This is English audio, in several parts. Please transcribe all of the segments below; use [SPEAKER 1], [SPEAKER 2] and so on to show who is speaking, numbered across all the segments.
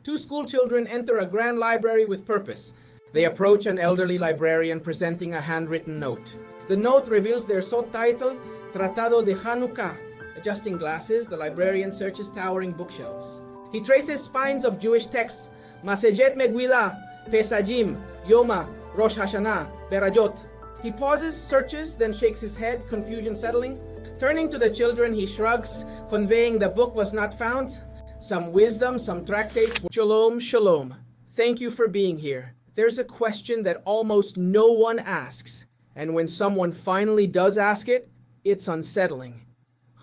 [SPEAKER 1] Two school children enter a grand library with purpose. They approach an elderly librarian presenting a handwritten note. The note reveals their subtitle, Tratado de Hanukkah. Adjusting glasses, the librarian searches towering bookshelves. He traces spines of Jewish texts, Masejet Megillah, Pesajim, Yoma, Rosh Hashanah, Berajot. He pauses, searches, then shakes his head, confusion settling. Turning to the children, he shrugs, conveying the book was not found. Some wisdom, some tractates. Shalom, shalom. Thank you for being here. There's a question that almost no one asks, and when someone finally does ask it, it's unsettling.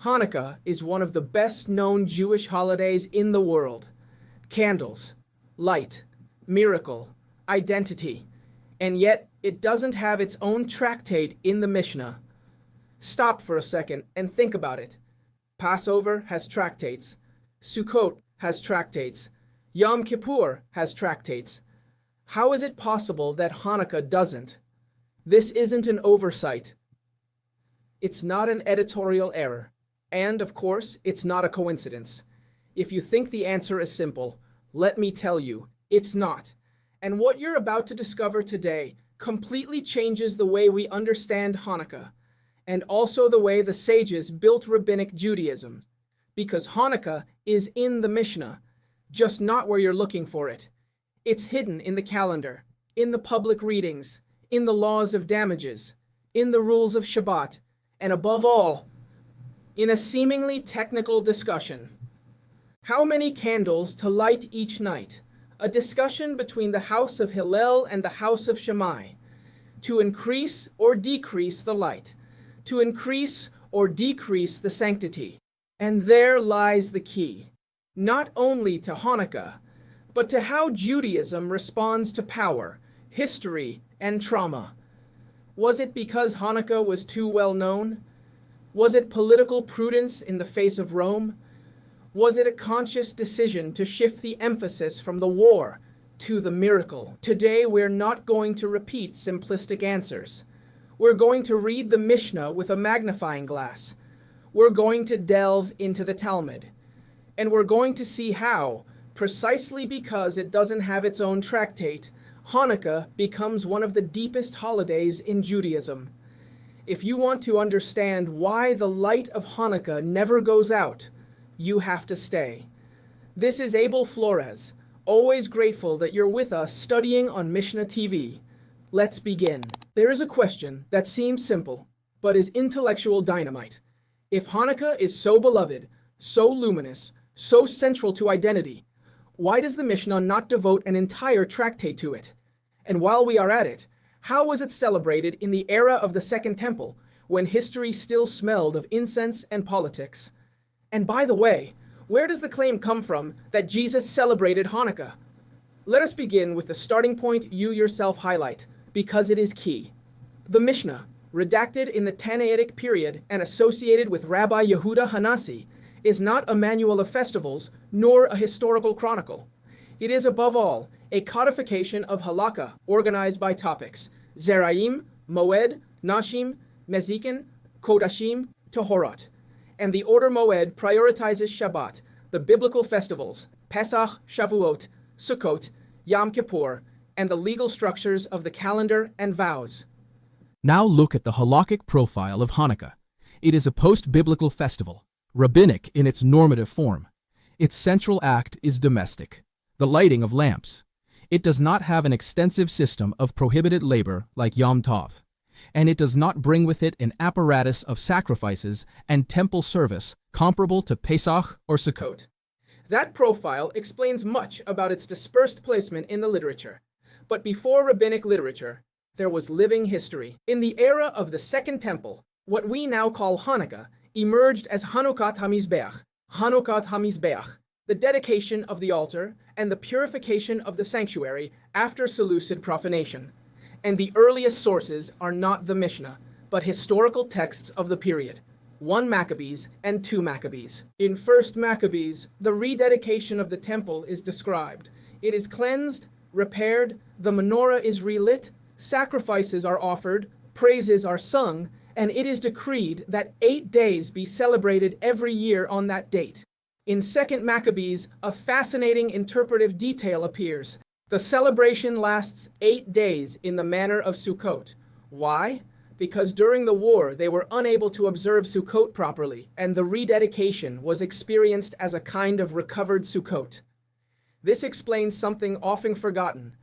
[SPEAKER 1] Hanukkah is one of the best-known Jewish holidays in the world. Candles, light, miracle, identity, and yet it doesn't have its own tractate in the Mishnah. Stop for a second and think about it. Passover has tractates. Sukkot has tractates. Yom Kippur has tractates. How is it possible that Hanukkah doesn't? This isn't an oversight. It's not an editorial error. And, of course, it's not a coincidence. If you think the answer is simple, let me tell you, it's not. And what you're about to discover today completely changes the way we understand Hanukkah, and also the way the sages built rabbinic Judaism. Because Hanukkah is in the Mishnah, just not where you're looking for it. It's hidden in the calendar, in the public readings, in the laws of damages, in the rules of Shabbat, and above all, in a seemingly technical discussion. How many candles to light each night? A discussion between the house of Hillel and the house of Shammai. To increase or decrease the light. To increase or decrease the sanctity. And there lies the key, not only to Hanukkah, but to how Judaism responds to power, history, and trauma. Was it because Hanukkah was too well known? Was it political prudence in the face of Rome? Was it a conscious decision to shift the emphasis from the war to the miracle? Today, we're not going to repeat simplistic answers. We're going to read the Mishnah with a magnifying glass. We're going to delve into the Talmud. And we're going to see how, precisely because it doesn't have its own tractate, Hanukkah becomes one of the deepest holidays in Judaism. If you want to understand why the light of Hanukkah never goes out, you have to stay. This is Abel Flores, always grateful that you're with us studying on Mishnah TV. Let's begin. There is a question that seems simple, but is intellectual dynamite. If Hanukkah is so beloved, so luminous, so central to identity, why does the Mishnah not devote an entire tractate to it? And while we are at it, how was it celebrated in the era of the Second Temple, when history still smelled of incense and politics? And by the way, where does the claim come from that Jesus celebrated Hanukkah? Let us begin with the starting point you yourself highlight, because it is key. The Mishnah, redacted in the Tannaitic period and associated with Rabbi Yehuda Hanassi, is not a manual of festivals nor a historical chronicle. It is above all a codification of halakha organized by topics: Zeraim, Moed, Nashim, Nezikin, Kodashim, Tohorot. And the Order of Moed prioritizes Shabbat, the biblical festivals, Pesach, Shavuot, Sukkot, Yom Kippur, and the legal structures of the calendar and vows.
[SPEAKER 2] Now look at the halakhic profile of Hanukkah. It is a post-biblical festival, rabbinic in its normative form. Its central act is domestic, the lighting of lamps. It does not have an extensive system of prohibited labor like Yom Tov, and it does not bring with it an apparatus of sacrifices and temple service comparable to Pesach or Sukkot.
[SPEAKER 1] That profile explains much about its dispersed placement in the literature. But before rabbinic literature, there was living history. In the era of the Second Temple, what we now call Hanukkah emerged as Hanukkat HaMizbeach, the dedication of the altar and the purification of the sanctuary after Seleucid profanation. And the earliest sources are not the Mishnah, but historical texts of the period, 1 Maccabees and 2 Maccabees. In 1 Maccabees, the rededication of the temple is described. It is cleansed, repaired, the menorah is relit, sacrifices are offered, praises are sung, and it is decreed that 8 days be celebrated every year on that date. In 2 Maccabees, a fascinating interpretive detail appears. The celebration lasts 8 days in the manner of Sukkot. Why? Because during the war they were unable to observe Sukkot properly, and the rededication was experienced as a kind of recovered Sukkot. This explains something often forgotten.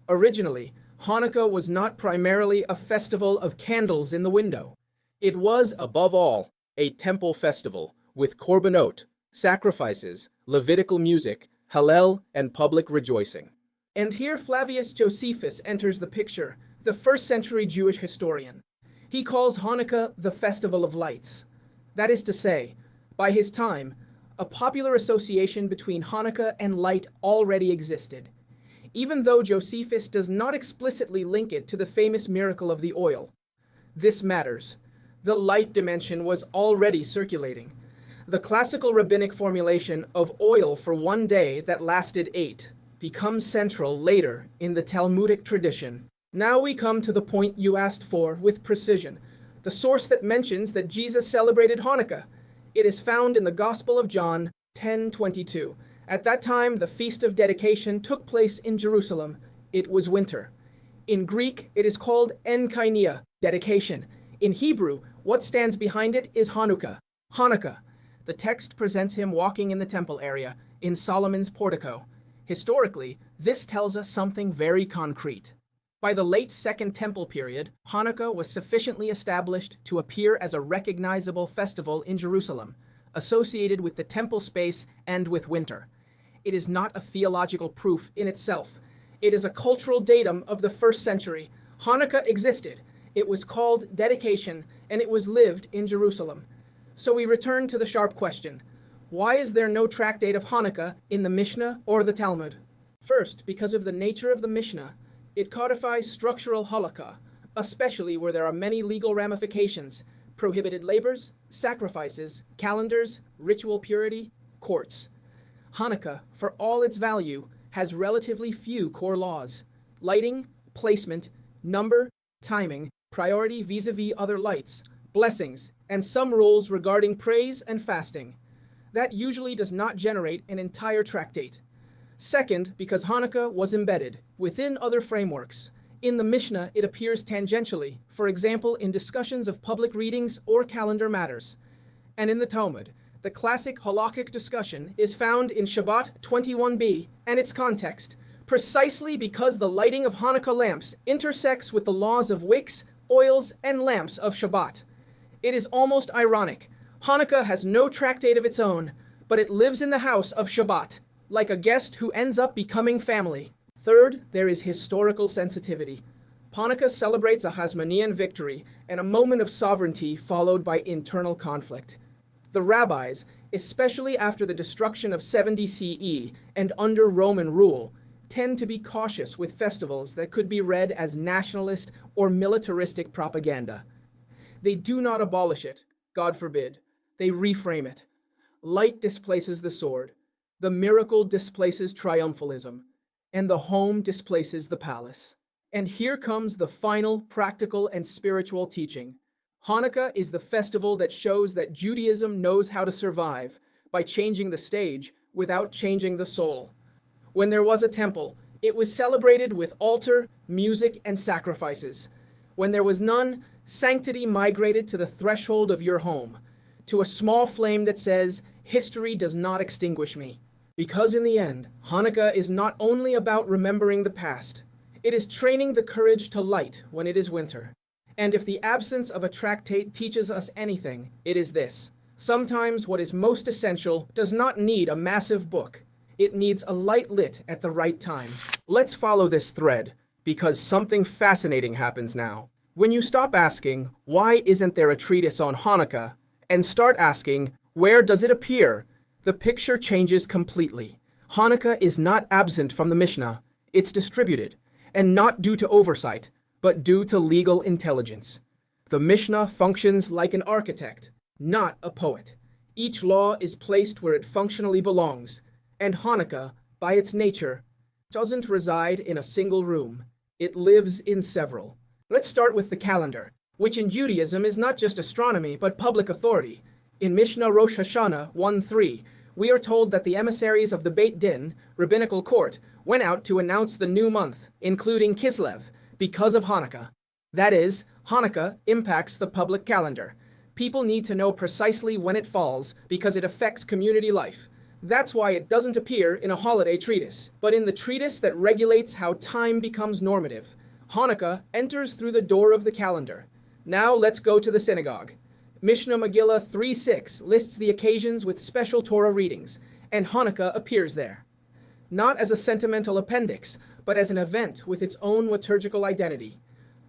[SPEAKER 1] Originally, Hanukkah was not primarily a festival of candles in the window. It was, above all, a temple festival with korbanot, sacrifices, Levitical music, Hallel, and public rejoicing. And here Flavius Josephus enters the picture, the first-century Jewish historian. He calls Hanukkah the Festival of Lights. That is to say, by his time, a popular association between Hanukkah and light already existed, even though Josephus does not explicitly link it to the famous miracle of the oil. This matters. The light dimension was already circulating. The classical rabbinic formulation of oil for 1 day that lasted 8 becomes central later in the Talmudic tradition. Now we come to the point you asked for with precision, the source that mentions that Jesus celebrated Hanukkah. It is found in the Gospel of John 10:22. At that time, the Feast of Dedication took place in Jerusalem. It was winter. In Greek, it is called enkainea, dedication. In Hebrew, what stands behind it is Hanukkah. Hanukkah. The text presents him walking in the temple area, in Solomon's portico. Historically, this tells us something very concrete. By the late Second Temple period, Hanukkah was sufficiently established to appear as a recognizable festival in Jerusalem, associated with the temple space and with winter. It is not a theological proof in itself. It is a cultural datum of the first century. Hanukkah existed. It was called dedication, and it was lived in Jerusalem. So we return to the sharp question. Why is there no tractate of Hanukkah in the Mishnah or the Talmud? First, because of the nature of the Mishnah. It codifies structural halakha, especially where there are many legal ramifications, prohibited labors, sacrifices, calendars, ritual purity, courts. Hanukkah, for all its value, has relatively few core laws. Lighting, placement, number, timing, priority vis-a-vis other lights, blessings, and some rules regarding praise and fasting. That usually does not generate an entire tractate. Second, because Hanukkah was embedded within other frameworks. In the Mishnah, it appears tangentially, for example, in discussions of public readings or calendar matters. And in the Talmud, the classic halakhic discussion is found in Shabbat 21b and its context, precisely because the lighting of Hanukkah lamps intersects with the laws of wicks, oils, and lamps of Shabbat. It is almost ironic. Hanukkah has no tractate of its own, but it lives in the house of Shabbat, like a guest who ends up becoming family. Third, there is historical sensitivity. Hanukkah celebrates a Hasmonean victory and a moment of sovereignty followed by internal conflict. The rabbis, especially after the destruction of 70 CE and under Roman rule, tend to be cautious with festivals that could be read as nationalist or militaristic propaganda. They do not abolish it, God forbid. They reframe it. Light displaces the sword. The miracle displaces triumphalism, and the home displaces the palace. And here comes the final practical and spiritual teaching. Hanukkah is the festival that shows that Judaism knows how to survive by changing the stage without changing the soul. When there was a temple, it was celebrated with altar, music, and sacrifices. When there was none, sanctity migrated to the threshold of your home, to a small flame that says, "History does not extinguish me." Because in the end, Hanukkah is not only about remembering the past, it is training the courage to light when it is winter. And if the absence of a tractate teaches us anything, it is this. Sometimes what is most essential does not need a massive book. It needs a light lit at the right time. Let's follow this thread, because something fascinating happens now. When you stop asking, why isn't there a treatise on Hanukkah, and start asking, where does it appear? The picture changes completely. Hanukkah is not absent from the Mishnah. It's distributed, and not due to oversight, but due to legal intelligence. The Mishnah functions like an architect, not a poet. Each law is placed where it functionally belongs, and Hanukkah, by its nature, doesn't reside in a single room. It lives in several. Let's start with the calendar, which in Judaism is not just astronomy, but public authority. In Mishnah Rosh Hashanah 1:3, we are told that the emissaries of the Beit Din, rabbinical court, went out to announce the new month, including Kislev, because of Hanukkah. That is, Hanukkah impacts the public calendar. People need to know precisely when it falls because it affects community life. That's why it doesn't appear in a holiday treatise, but in the treatise that regulates how time becomes normative. Hanukkah enters through the door of the calendar. Now let's go to the synagogue. Mishnah Megillah 3:6 lists the occasions with special Torah readings, and Hanukkah appears there. Not as a sentimental appendix, but as an event with its own liturgical identity.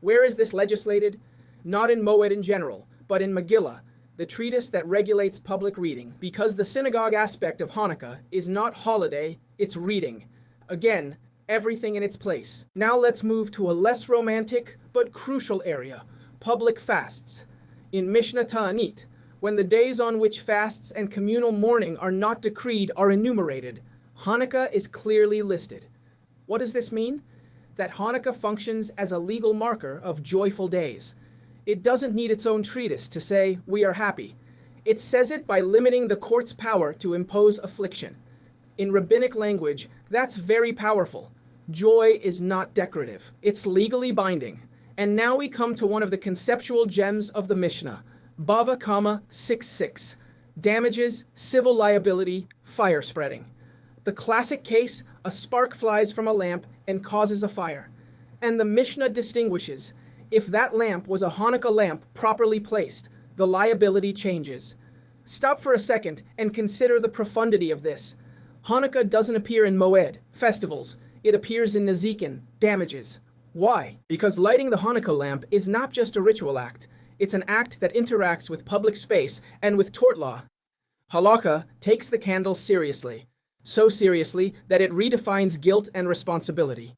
[SPEAKER 1] Where is this legislated? Not in Moed in general, but in Megillah, the treatise that regulates public reading, because the synagogue aspect of Hanukkah is not holiday, it's reading. Again, everything in its place. Now let's move to a less romantic but crucial area, public fasts. In Mishnah Ta'anit, when the days on which fasts and communal mourning are not decreed are enumerated, Hanukkah is clearly listed. What does this mean? That Hanukkah functions as a legal marker of joyful days. It doesn't need its own treatise to say, we are happy. It says it by limiting the court's power to impose affliction. In rabbinic language, that's very powerful. Joy is not decorative. It's legally binding. And now we come to one of the conceptual gems of the Mishnah, Bava Kama 6:6, damages, civil liability, fire spreading. The classic case, a spark flies from a lamp and causes a fire. And the Mishnah distinguishes, if that lamp was a Hanukkah lamp properly placed, the liability changes. Stop for a second and consider the profundity of this. Hanukkah doesn't appear in Moed, festivals. It appears in Nezikin, damages. Why? Because lighting the Hanukkah lamp is not just a ritual act. It's an act that interacts with public space and with tort law. Halakha takes the candle seriously, so seriously that it redefines guilt and responsibility.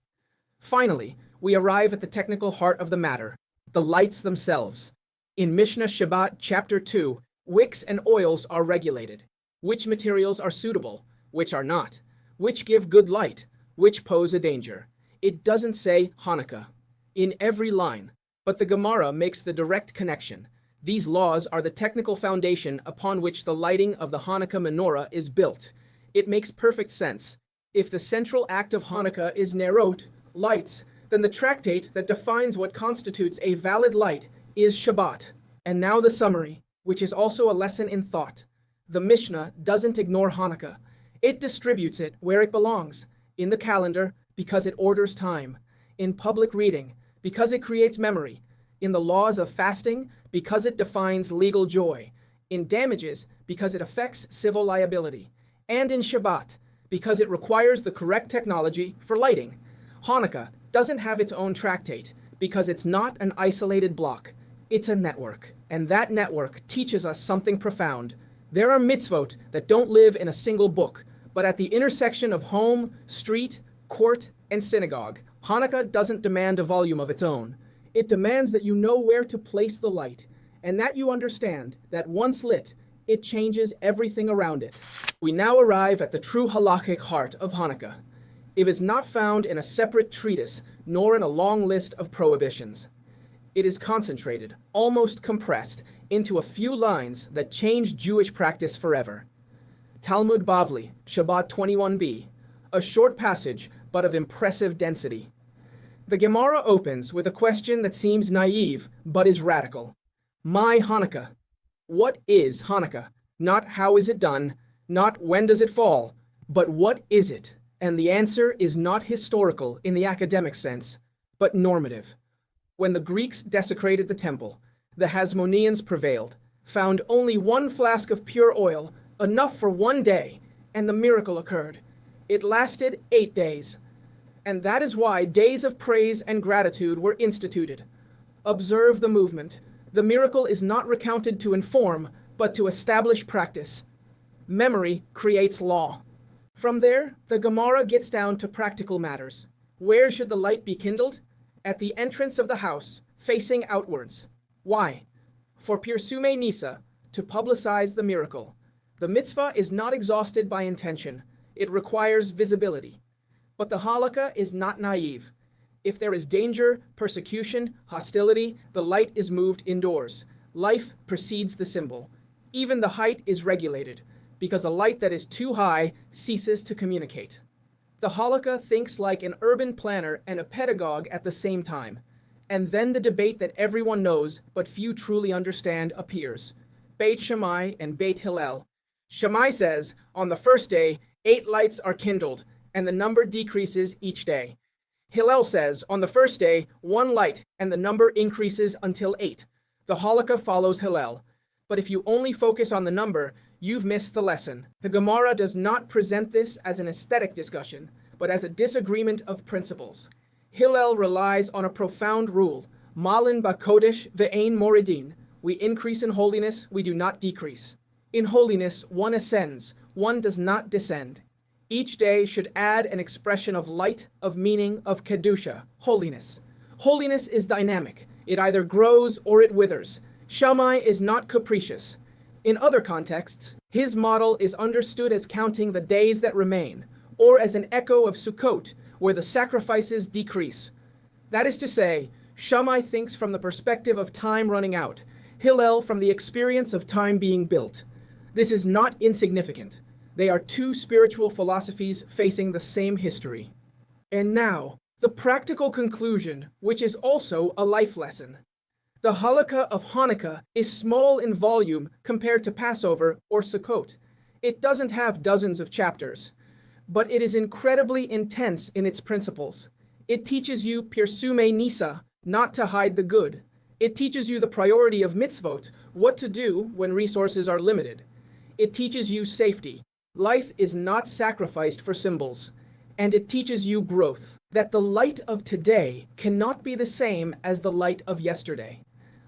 [SPEAKER 1] Finally, we arrive at the technical heart of the matter, the lights themselves. In Mishnah Shabbat chapter 2, wicks and oils are regulated. Which materials are suitable, which are not, which give good light, which pose a danger. It doesn't say Hanukkah in every line, but the Gemara makes the direct connection. These laws are the technical foundation upon which the lighting of the Hanukkah menorah is built. It makes perfect sense. If the central act of Hanukkah is nerot, lights, then the tractate that defines what constitutes a valid light is Shabbat. And now the summary, which is also a lesson in thought. The Mishnah doesn't ignore Hanukkah. It distributes it where it belongs, in the calendar, because it orders time, in public reading, because it creates memory, in the laws of fasting, because it defines legal joy, in damages, because it affects civil liability, and in Shabbat, because it requires the correct technology for lighting. Hanukkah doesn't have its own tractate, because it's not an isolated block. It's a network, and that network teaches us something profound. There are mitzvot that don't live in a single book, but at the intersection of home, street, court, and synagogue. Hanukkah doesn't demand a volume of its own. It demands that you know where to place the light, and that you understand that once lit, it changes everything around it. We now arrive at the true halakhic heart of Hanukkah. It is not found in a separate treatise, nor in a long list of prohibitions. It is concentrated, almost compressed, into a few lines that change Jewish practice forever. Talmud Bavli, Shabbat 21b, a short passage, but of impressive density. The Gemara opens with a question that seems naive, but is radical. My Hanukkah. What is Hanukkah? Not how is it done, not when does it fall, but what is it? And the answer is not historical in the academic sense, but normative. When the Greeks desecrated the temple, the Hasmoneans prevailed, found only one flask of pure oil, enough for one day, and the miracle occurred. It lasted 8 days. And that is why days of praise and gratitude were instituted. Observe the movement. The miracle is not recounted to inform, but to establish practice. Memory creates law. From there, the Gemara gets down to practical matters. Where should the light be kindled? At the entrance of the house, facing outwards. Why? For Pirsume Nisa, to publicize the miracle. The mitzvah is not exhausted by intention. It requires visibility. But the halakha is not naive. If there is danger, persecution, hostility, the light is moved indoors. Life precedes the symbol. Even the height is regulated. because a light that is too high ceases to communicate. The halakha thinks like an urban planner and a pedagogue at the same time. And then the debate that everyone knows but few truly understand appears. Beit Shammai and Beit Hillel. Shammai says, on the first day, 8 lights are kindled, and the number decreases each day. Hillel says, on the first day, 1 light, and the number increases until 8. The halakha follows Hillel. But if you only focus on the number, you've missed the lesson. The Gemara does not present this as an aesthetic discussion, but as a disagreement of principles. Hillel relies on a profound rule, Malin ba'kodesh ve'ein moridin. We increase in holiness, we do not decrease. In holiness, one ascends, one does not descend. Each day should add an expression of light, of meaning, of kedusha, holiness. Holiness is dynamic. It either grows or it withers. Shammai is not capricious. In other contexts, his model is understood as counting the days that remain, or as an echo of Sukkot, where the sacrifices decrease. That is to say, Shammai thinks from the perspective of time running out, Hillel from the experience of time being built. This is not insignificant. They are two spiritual philosophies facing the same history. And now, the practical conclusion, which is also a life lesson. The halakha of Hanukkah is small in volume compared to Passover or Sukkot. It doesn't have dozens of chapters, but it is incredibly intense in its principles. It teaches you pirsume nisa, not to hide the good. It teaches you the priority of mitzvot, what to do when resources are limited. It teaches you safety. Life is not sacrificed for symbols. And it teaches you growth, that the light of today cannot be the same as the light of yesterday.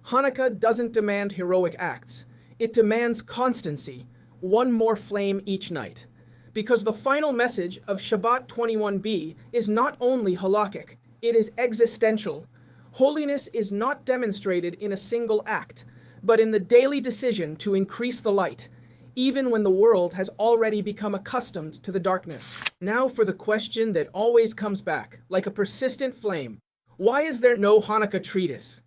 [SPEAKER 1] Hanukkah doesn't demand heroic acts. It demands constancy, one more flame each night. Because the final message of Shabbat 21b is not only halakhic, it is existential. Holiness is not demonstrated in a single act, but in the daily decision to increase the light, even when the world has already become accustomed to the darkness. Now for the question that always comes back, like a persistent flame. Why is there no Hanukkah treatise?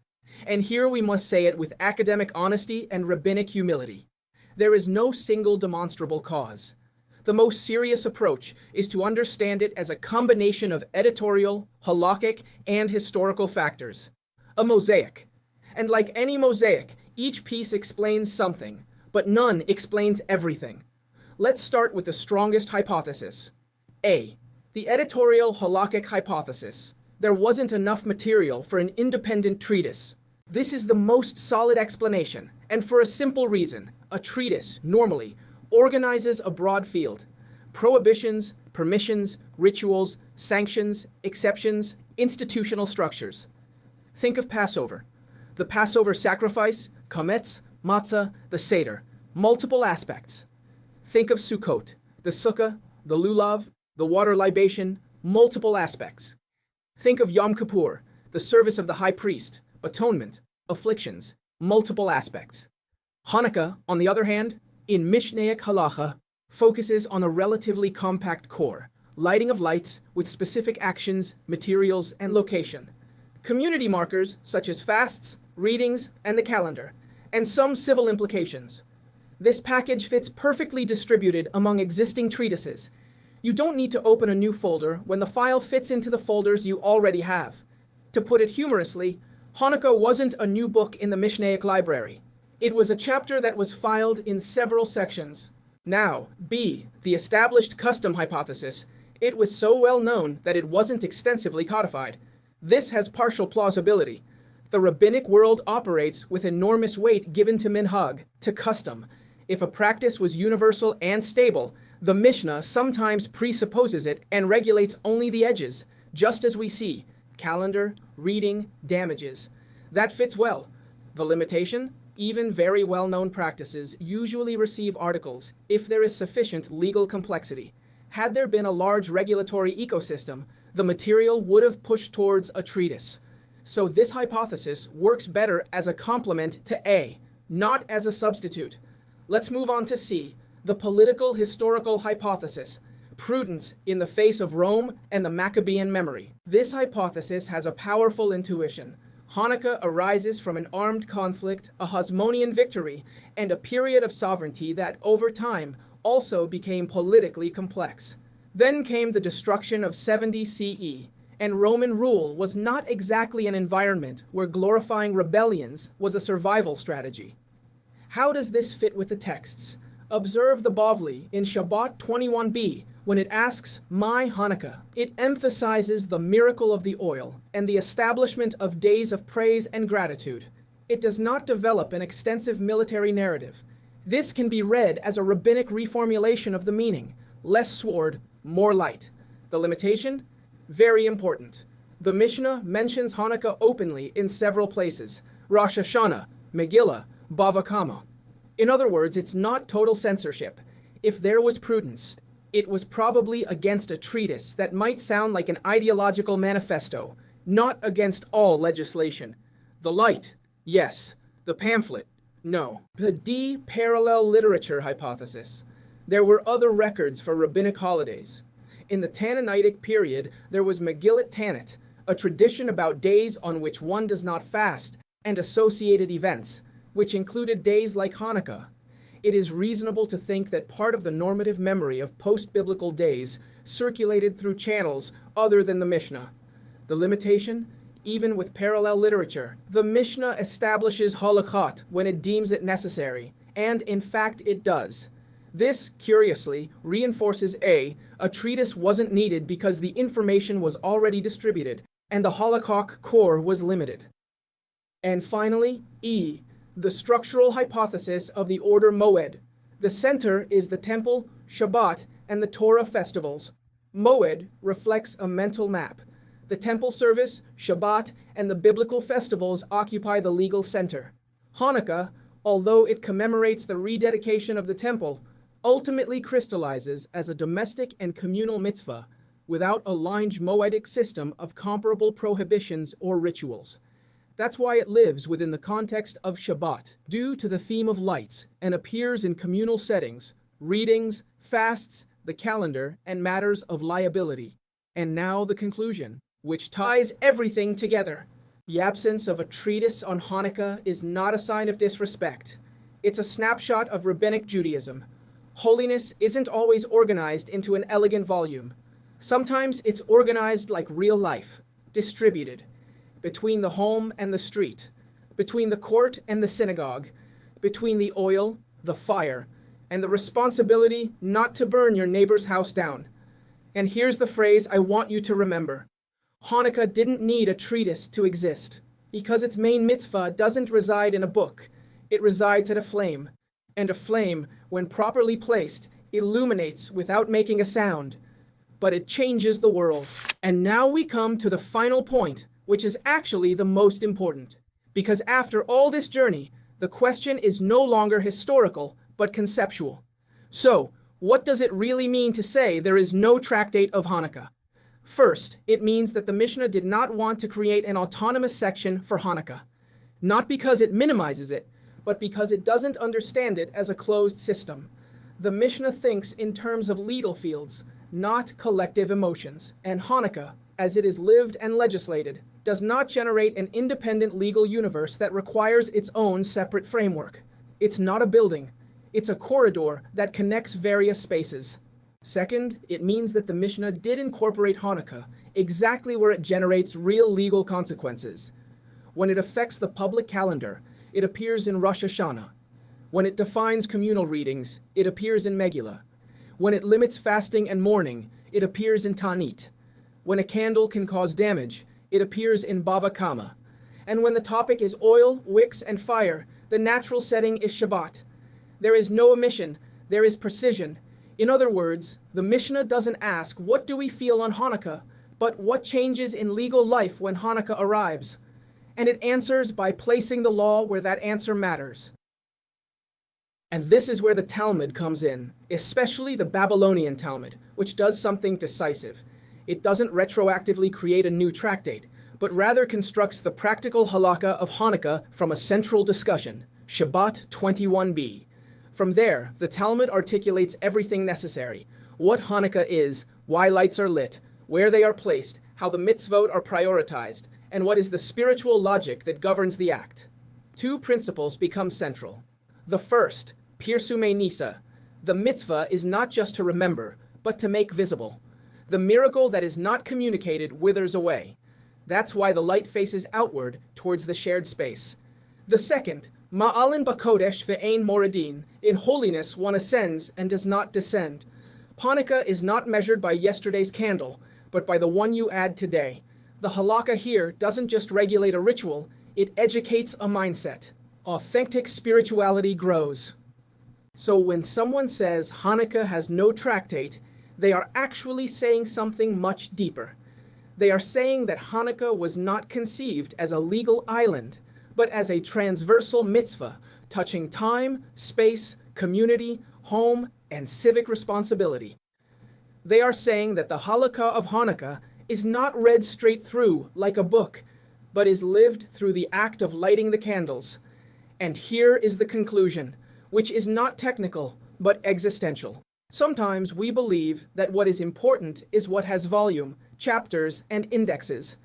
[SPEAKER 1] And here we must say it with academic honesty and rabbinic humility. There is no single demonstrable cause. The most serious approach is to understand it as a combination of editorial, halakhic, and historical factors. A mosaic. And like any mosaic, each piece explains something, but none explains everything. Let's start with the strongest hypothesis. A. The editorial halakhic hypothesis. There wasn't enough material for an independent treatise. This is the most solid explanation, and for a simple reason. A treatise, normally, organizes a broad field. Prohibitions, permissions, rituals, sanctions, exceptions, institutional structures. Think of Passover. The Passover sacrifice, chametz, matzah, the Seder. Multiple aspects. Think of Sukkot, the sukkah, the lulav, the water libation, multiple aspects. Think of Yom Kippur, the service of the high priest, atonement, afflictions, multiple aspects. Hanukkah, on the other hand, in Mishnaic halakha, focuses on a relatively compact core, lighting of lights with specific actions, materials, and location. Community markers such as fasts, readings, and the calendar, and some civil implications. This package fits perfectly distributed among existing treatises. You don't need to open a new folder when the file fits into the folders you already have. To put it humorously, Hanukkah wasn't a new book in the Mishnaic library. It was a chapter that was filed in several sections. Now, B, the established custom hypothesis. It was so well known that it wasn't extensively codified. This has partial plausibility. The rabbinic world operates with enormous weight given to minhag, to custom. If a practice was universal and stable, the Mishnah sometimes presupposes it and regulates only the edges, just as we see calendar, reading, damages. That fits well. The limitation? Even very well-known practices usually receive articles if there is sufficient legal complexity. Had there been a large regulatory ecosystem, the material would have pushed towards a treatise. So this hypothesis works better as a complement to A, not as a substitute. Let's move on to C, the political historical hypothesis. Prudence in the face of Rome and the Maccabean memory. This hypothesis has a powerful intuition. Hanukkah arises from an armed conflict, a Hasmonean victory, and a period of sovereignty that, over time, also became politically complex. Then came the destruction of 70 CE, and Roman rule was not exactly an environment where glorifying rebellions was a survival strategy. How does this fit with the texts? Observe the Bavli in Shabbat 21b when it asks, "My Hanukkah." It emphasizes the miracle of the oil and the establishment of days of praise and gratitude. It does not develop an extensive military narrative. This can be read as a rabbinic reformulation of the meaning: less sword, more light. The limitation? Very important. The Mishnah mentions Hanukkah openly in several places: Rosh Hashanah, Megillah, Bava Kama. In other words, it's not total censorship. If there was prudence, it was probably against a treatise that might sound like an ideological manifesto, not against all legislation. The light, yes. The pamphlet, no. The D-parallel literature hypothesis. There were other records for rabbinic holidays. In the Tannaitic period, there was Megillat Tannit, a tradition about days on which one does not fast, and associated events, which included days like Hanukkah. It is reasonable to think that part of the normative memory of post-biblical days circulated through channels other than the Mishnah. The limitation? Even with parallel literature, the Mishnah establishes halakha when it deems it necessary, and in fact it does. This, curiously, reinforces a treatise wasn't needed because the information was already distributed, and the halakhic core was limited. And finally, the structural hypothesis of the Order Moed. The center is the temple, Shabbat, and the Torah festivals. Moed reflects a mental map. The temple service, Shabbat, and the biblical festivals occupy the legal center. Hanukkah, although it commemorates the rededication of the temple, ultimately crystallizes as a domestic and communal mitzvah without a lineage Moedic system of comparable prohibitions or rituals. That's why it lives within the context of Shabbat, due to the theme of lights, and appears in communal settings, readings, fasts, the calendar, and matters of liability. And now the conclusion, which ties everything together. The absence of a treatise on Hanukkah is not a sign of disrespect. It's a snapshot of rabbinic Judaism. Holiness isn't always organized into an elegant volume. Sometimes it's organized like real life, distributed, between the home and the street, between the court and the synagogue, between the oil, the fire, and the responsibility not to burn your neighbor's house down. And here's the phrase I want you to remember. Hanukkah didn't need a treatise to exist, because its main mitzvah doesn't reside in a book. It resides at a flame, and a flame, when properly placed, illuminates without making a sound. But it changes the world. And now we come to the final point, which is actually the most important. Because after all this journey, the question is no longer historical, but conceptual. So, what does it really mean to say there is no tractate of Hanukkah? First, it means that the Mishnah did not want to create an autonomous section for Hanukkah. Not because it minimizes it, but because it doesn't understand it as a closed system. The Mishnah thinks in terms of legal fields, not collective emotions, and Hanukkah, as it is lived and legislated, does not generate an independent legal universe that requires its own separate framework. It's not a building. It's a corridor that connects various spaces. Second, it means that the Mishnah did incorporate Hanukkah exactly where it generates real legal consequences. When it affects the public calendar, it appears in Rosh Hashanah. When it defines communal readings, it appears in Megillah. When it limits fasting and mourning, it appears in Tannaitic. When a candle can cause damage, it appears in Bava Kama. And when the topic is oil, wicks, and fire, the natural setting is Shabbat. There is no omission, there is precision. In other words, the Mishnah doesn't ask, what do we feel on Hanukkah, but what changes in legal life when Hanukkah arrives? And it answers by placing the law where that answer matters. And this is where the Talmud comes in, especially the Babylonian Talmud, which does something decisive. It doesn't retroactively create a new tractate, but rather constructs the practical halakha of Hanukkah from a central discussion, Shabbat 21b. From there, the Talmud articulates everything necessary: what Hanukkah is, why lights are lit, where they are placed, how the mitzvot are prioritized, and what is the spiritual logic that governs the act. Two principles become central. The first, Pirsume Nisa, The mitzvah is not just to remember, but to make visible. The miracle that is not communicated withers away. That's why the light faces outward towards the shared space. The second, Ma'alin b'kodesh ve'ein moradin, in holiness one ascends and does not descend. Hanukkah is not measured by yesterday's candle, but by the one you add today. The halakha here doesn't just regulate a ritual, it educates a mindset. Authentic spirituality grows. So when someone says Hanukkah has no tractate, they are actually saying something much deeper. They are saying that Hanukkah was not conceived as a legal island, but as a transversal mitzvah, touching time, space, community, home, and civic responsibility. They are saying that the halakha of Hanukkah is not read straight through like a book, but is lived through the act of lighting the candles. And here is the conclusion, which is not technical, but existential. Sometimes we believe that what is important is what has volume, chapters, and indexes.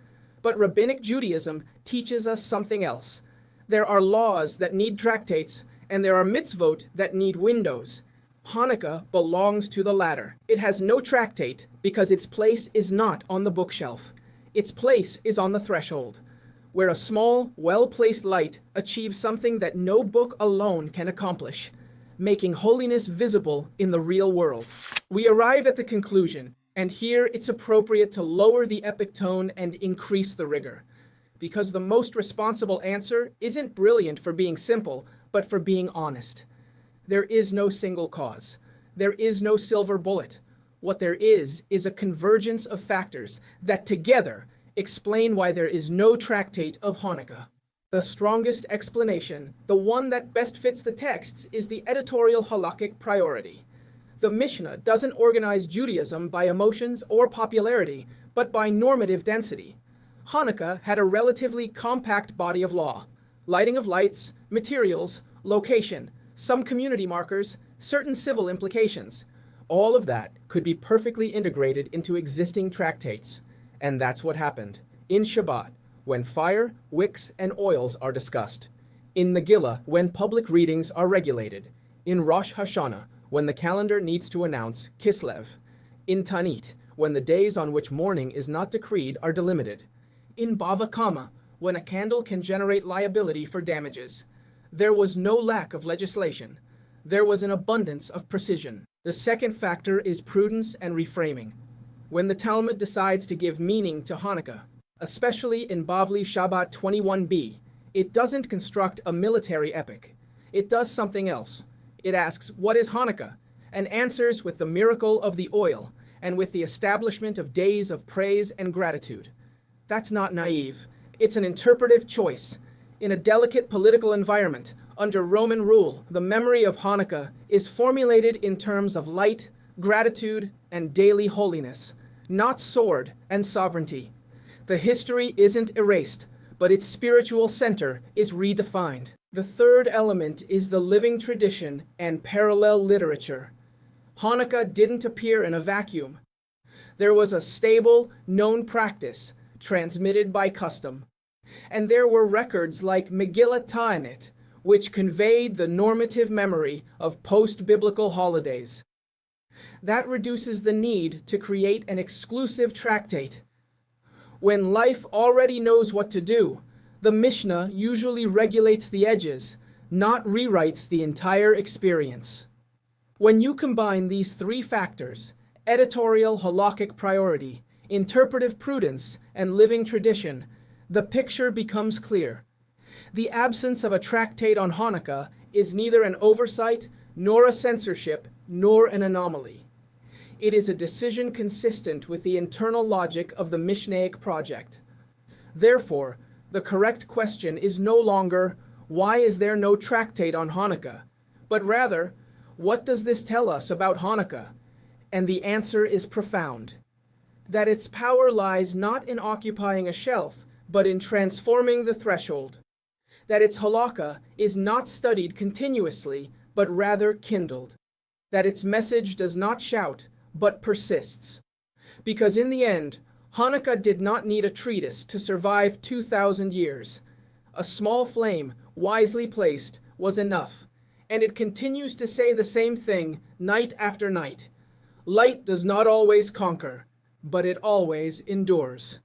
[SPEAKER 1] But Rabbinic Judaism teaches us something else. There are laws that need tractates, and there are mitzvot that need windows. Hanukkah belongs to the latter. It has no tractate because its place is not on the bookshelf. Its place is on the threshold, where a small, well-placed light achieves something that no book alone can accomplish, making holiness visible in the real world. We arrive at the conclusion, and here it's appropriate to lower the epic tone and increase the rigor, because the most responsible answer isn't brilliant for being simple, but for being honest. There is no single cause. There is no silver bullet. What there is a convergence of factors that together explain why there is no tractate of Hanukkah. The strongest explanation, the one that best fits the texts, is the editorial halakhic priority. The Mishnah doesn't organize Judaism by emotions or popularity, but by normative density. Hanukkah had a relatively compact body of law: lighting of lights, materials, location, some community markers, certain civil implications. All of that could be perfectly integrated into existing tractates. And that's what happened in Shabbat, when fire, wicks, and oils are discussed; in Megillah, when public readings are regulated; in Rosh Hashanah, when the calendar needs to announce Kislev; in Tannaitic, when the days on which mourning is not decreed are delimited; in Bava Kama, when a candle can generate liability for damages. There was no lack of legislation. There was an abundance of precision. The second factor is prudence and reframing. When the Talmud decides to give meaning to Hanukkah, especially in Bavli Shabbat 21b, it doesn't construct a military epic. It does something else. It asks, what is Hanukkah? And answers with the miracle of the oil and with the establishment of days of praise and gratitude. That's not naive. It's an interpretive choice. In a delicate political environment, under Roman rule, the memory of Hanukkah is formulated in terms of light, gratitude, and daily holiness, not sword and sovereignty. The history isn't erased, but its spiritual center is redefined. The third element is the living tradition and parallel literature. Hanukkah didn't appear in a vacuum. There was a stable, known practice, transmitted by custom. And there were records like Megillah Ta'anit, which conveyed the normative memory of post-biblical holidays. That reduces the need to create an exclusive tractate. When life already knows what to do, the Mishnah usually regulates the edges, not rewrites the entire experience. When you combine these three factors, editorial halakhic priority, interpretive prudence, and living tradition, the picture becomes clear. The absence of a tractate on Hanukkah is neither an oversight, nor a censorship, nor an anomaly. It is a decision consistent with the internal logic of the Mishnaic project. Therefore, the correct question is no longer, why is there no tractate on Hanukkah? But rather, what does this tell us about Hanukkah? And the answer is profound. That its power lies not in occupying a shelf, but in transforming the threshold. That its halakha is not studied continuously, but rather kindled. That its message does not shout, but persists. Because in the end, Hanukkah did not need a treatise to survive 2,000 years. A small flame, wisely placed, was enough, and it continues to say the same thing night after night. Light does not always conquer, but it always endures.